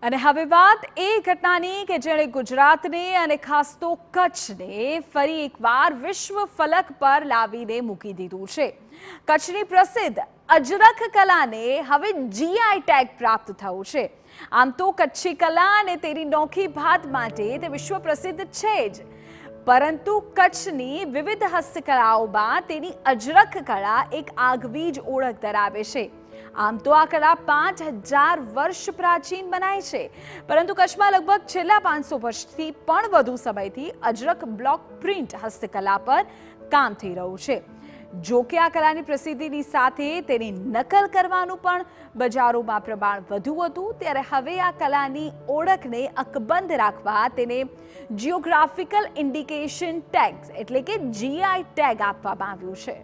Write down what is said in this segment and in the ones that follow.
અને હવે વાત એ ઘટનાની કે જેણે ગુજરાતને અને ખાસ તો કચ્છને ફરી એકવાર વિશ્વ ફલક પર લાવીને મૂકી દીધું છે। કચ્છની પ્રસિદ્ધ અજરખ કલાને હવે જીઆઈ ટેગ પ્રાપ્ત થયું છે। આમ તો કચ્છી કલા અને તેની નોખી ભાત માટે તે વિશ્વ પ્રસિદ્ધ છે જ, પરંતુ કચ્છની વિવિધ હસ્તકલાઓમાં તેની અજરખ કલા એક આગવી જ ઓળખ ધરાવે છે। આમ તો આ કલા 5000 વર્ષ પ્રાચીન મનાય છે, પરંતુ કચ્છમાં લગભગ છેલ્લા 500 વર્ષથી પણ વધુ સમયથી અજરખ બ્લોક પ્રિન્ટ હસ્તકલા પર કામ થઈ રહ્યું છે। જો કે આ કલાની પ્રસિદ્ધિની સાથે તેની નકલ કરવાનું પણ બજારોમાં પ્રમાણ વધ્યું હતું, ત્યારે હવે આ કલાની ઓળખને અકબંધ રાખવા તેને જિયોગ્રાફિકલ ઇન્ડિકેશન ટેગ એટલે કે જીઆઈ ટેગ આપવામાં આવ્યું છે।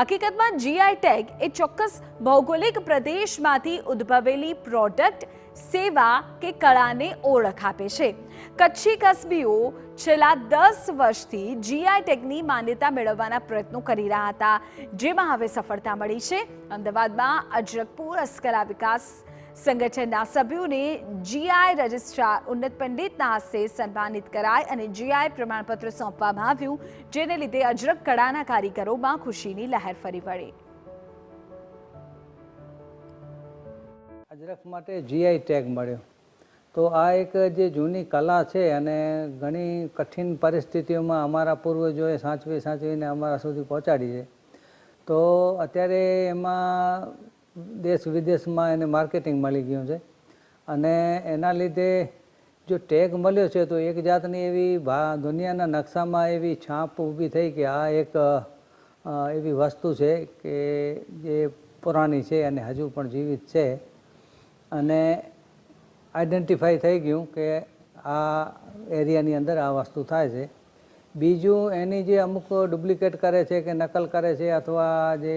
હકીકતમાં જીઆઈ ટેગ એ ચોક્કસ ભૌગોલિક પ્રદેશમાંથી ઉદ્ભવેલી પ્રોડક્ટ, સેવા કે કળાને ઓળખ આપે છે। કચ્છી કસબીઓ છેલ્લા 10 વર્ષથી જીઆઈ ટેગની માન્યતા મેળવવાના પ્રયત્નો કરી રહ્યા હતા, જેમાં હવે સફળતા મળી છે। અમદાવાદમાં અજરખપુર હસ્તકલા વિકાસ સંગઠનના સભ્યોને જીઆઈ રજિસ્ટ્રાર ઉન્નત પંડિતના હસ્તે સન્માનિત કરાય અને જીઆઈ પ્રમાણપત્ર સોંપવામાં આવ્યું, જેને લીધે અજરખ કળાના કારીગરોમાં ખુશીની લહેર ફરી વળી। અજરખ માટે જીઆઈ ટેગ મળ્યો તો આ એક જે જૂની કલા છે અને ઘણી કઠિન પરિસ્થિતિઓમાં અમારા પૂર્વજોએ સાચવીને અમારા સુધી પહોંચાડી છે, તો અત્યારે એમાં દેશ વિદેશમાં એને માર્કેટિંગ મળી ગયું છે અને એના લીધે જો ટેગ મળ્યો છે તો એક જાતની એવી દુનિયાના નકશામાં એવી છાપ ઊભી થઈ કે આ એક એવી વસ્તુ છે કે જે પુરાણી છે અને હજુ પણ જીવિત છે અને આઈડેન્ટિફાઈ થઈ ગયું કે આ એરિયાની અંદર આ વસ્તુ થાય છે। બીજું એની જે અમુક ડુપ્લિકેટ કરે છે કે નકલ કરે છે અથવા જે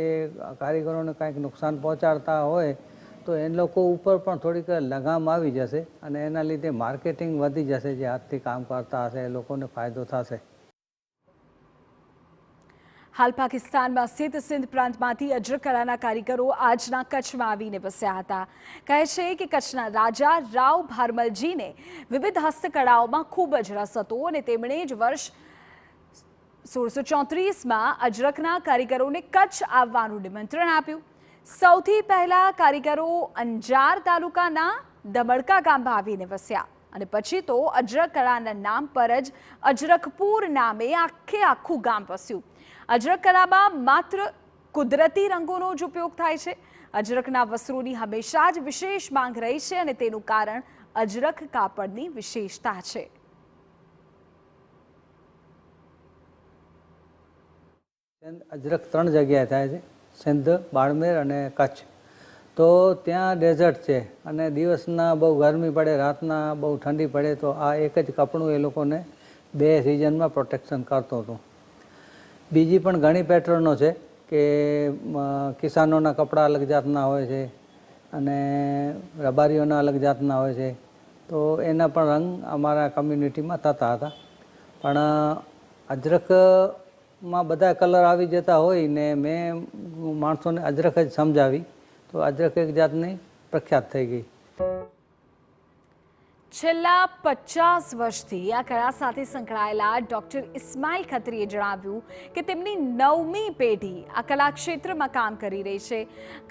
કારીગરોને કાંઈક નુકસાન પહોંચાડતા હોય તો એ લોકો ઉપર પણ થોડીક લગામ આવી જશે અને એના લીધે માર્કેટિંગ વધી જશે। જે હાથથી કામ કરતા હશે એ લોકોને ફાયદો થશે। હાલ પાકિસ્તાનમાં સ્થિત સિંધ પ્રાંતમાંથી અજરખ કલાના કારીગરો આજના કચ્છમાં આવીને વસ્યા હતા। કહે છે કે કચ્છના રાજા રાવ ભારમલજીને વિવિધ હસ્તકળાઓમાં ખૂબ જ રસ હતો અને તેમણે જ વર્ષ 1634માં અજરખના કારીગરોને કચ્છ આવવાનું નિમંત્રણ આપ્યું। સૌથી પહેલા કારીગરો અંજાર તાલુકાના દમડકા ગામમાં આવીને વસ્યા અને પછી તો અજરખ કલાના નામ પર જ અજરખપુર નામે આખું ગામ વસ્યું। અજરખ કલામાં માત્ર કુદરતી રંગોનો જ ઉપયોગ થાય છે। અજરખના વસ્ત્રોની હંમેશા જ વિશેષ માંગ રહી છે અને તેનું કારણ અજરખ કાપડની વિશેષતા છે। અજરખ 3 જગ્યાએ થાય છે, સિંધ, બાડમેર અને કચ્છ। તો ત્યાં ડેઝર્ટ છે અને દિવસના બહુ ગરમી પડે, રાતના બહુ ઠંડી પડે, તો આ એક જ કપડું એ લોકોને 2 સિઝનમાં પ્રોટેક્શન કરતો હતો। બીજી પણ ઘણી પેટર્નો છે કે કિસાનોના કપડાં અલગ જાતના હોય છે અને રબારીઓના અલગ જાતના હોય છે, તો એના પણ રંગ અમારા કમ્યુનિટીમાં થતા હતા। પણ અજરખમાં બધા કલર આવી જતા હોય ને મેં માણસોને અજરખ જ સમજાવી તો અજરખ એક જાતની પ્રખ્યાત થઈ ગઈ। છેલ્લા 50 વર્ષથી આ કળા સાથે સંકળાયેલા ડોક્ટર ઇસ્માઇલ ખત્રીએ જણાવ્યું કે તેમની 9મી પેઢી આ કલા ક્ષેત્રમાં કામ કરી રહી છે।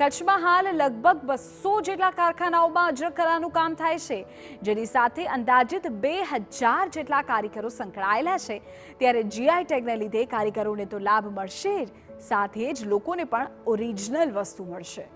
કચ્છમાં હાલ લગભગ 200 જેટલા કારખાનાઓમાં અજરખ કલાનું કામ થાય છે, જેની સાથે અંદાજિત 2000 જેટલા કારીગરો સંકળાયેલા છે। ત્યારે જીઆઈ ટેગને લીધે કારીગરોને તો લાભ મળશે જ, સાથે જ લોકોને પણ ઓરિજિનલ વસ્તુ મળશે।